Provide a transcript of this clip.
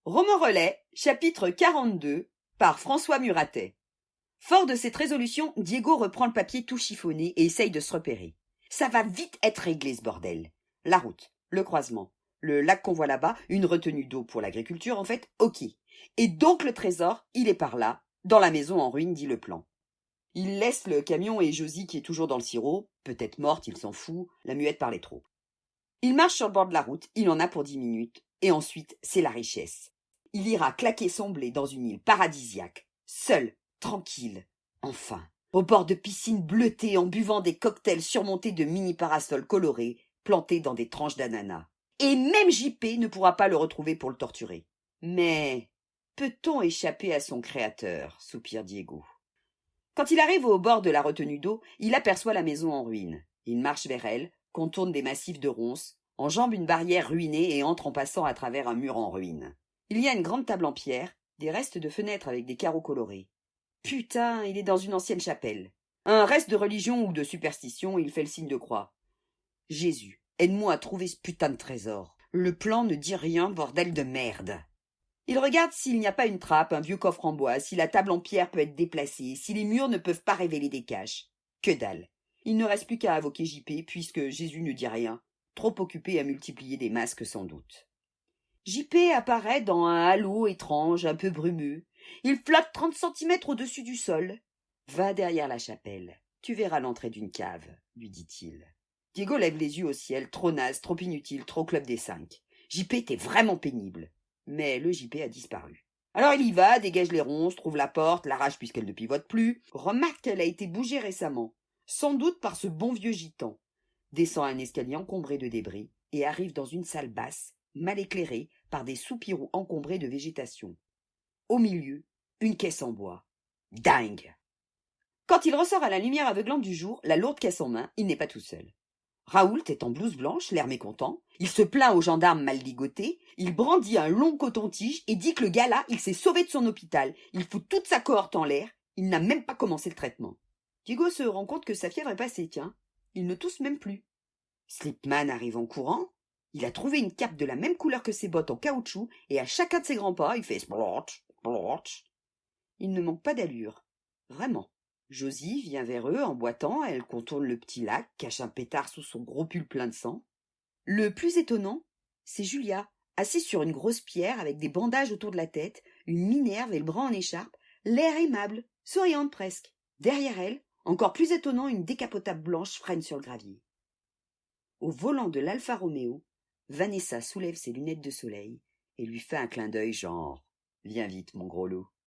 Roman Relais, chapitre 42, par François Muratet. Fort de cette résolution, Diego reprend le papier tout chiffonné et essaye de se repérer. Ça va vite être réglé, ce bordel. La route, le croisement, le lac qu'on voit là-bas, une retenue d'eau pour l'agriculture, en fait, ok. Et donc le trésor, il est par là, dans la maison en ruine, dit le plan. Il laisse le camion et Josie qui est toujours dans le sirop, peut-être morte, il s'en fout, la muette parlait trop. Il marche sur le bord de la route, il en a pour 10 minutes, et ensuite, c'est la richesse. Il ira claquer son blé dans une île paradisiaque, seul, tranquille, enfin, au bord de piscines bleutées en buvant des cocktails surmontés de mini-parasols colorés, plantés dans des tranches d'ananas. Et même JP ne pourra pas le retrouver pour le torturer. Mais peut-on échapper à son créateur, soupire Diego. Quand il arrive au bord de la retenue d'eau, il aperçoit la maison en ruine. Il marche vers elle, contourne des massifs de ronces, enjambe une barrière ruinée et entre en passant à travers un mur en ruine. Il y a une grande table en pierre, des restes de fenêtres avec des carreaux colorés. Putain, il est dans une ancienne chapelle. Un reste de religion ou de superstition, il fait le signe de croix. Jésus, aide-moi à trouver ce putain de trésor. Le plan ne dit rien, bordel de merde. Il regarde s'il n'y a pas une trappe, un vieux coffre en bois, si la table en pierre peut être déplacée, si les murs ne peuvent pas révéler des caches. Que dalle. Il ne reste plus qu'à invoquer JP, puisque Jésus ne dit rien, trop occupé à multiplier des masques sans doute. JP apparaît dans un halo étrange, un peu brumeux. Il flotte 30 centimètres au-dessus du sol. Va derrière la chapelle. Tu verras l'entrée d'une cave, lui dit-il. Diego lève les yeux au ciel, trop naze, trop inutile, trop club des 5. JP était vraiment pénible. Mais le JP a disparu. Alors il y va, dégage les ronces, trouve la porte, l'arrache puisqu'elle ne pivote plus, remarque qu'elle a été bougée récemment, sans doute par ce bon vieux gitan, descend un escalier encombré de débris et arrive dans une salle basse, mal éclairée par des soupiraux encombrés de végétation. Au milieu, une caisse en bois. Dingue! Quand il ressort à la lumière aveuglante du jour, la lourde caisse en main, il n'est pas tout seul. Raoult est en blouse blanche, l'air mécontent. Il se plaint aux gendarmes mal ligotés. Il brandit un long coton-tige et dit que le gars-là, il s'est sauvé de son hôpital. Il fout toute sa cohorte en l'air. Il n'a même pas commencé le traitement. Diego se rend compte que sa fièvre est passée, tiens. Il ne tousse même plus. Slipman arrive en courant. Il a trouvé une cape de la même couleur que ses bottes en caoutchouc et à chacun de ses grands pas, il fait splotch, splotch. Il ne manque pas d'allure. Vraiment. Josie vient vers eux en boitant, elle contourne le petit lac, cache un pétard sous son gros pull plein de sang. Le plus étonnant, c'est Julia, assise sur une grosse pierre avec des bandages autour de la tête, une minerve et le bras en écharpe, l'air aimable, souriante presque. Derrière elle, encore plus étonnant, une décapotable blanche freine sur le gravier. Au volant de l'Alfa Romeo, Vanessa soulève ses lunettes de soleil et lui fait un clin d'œil genre « Viens vite, mon gros loup ».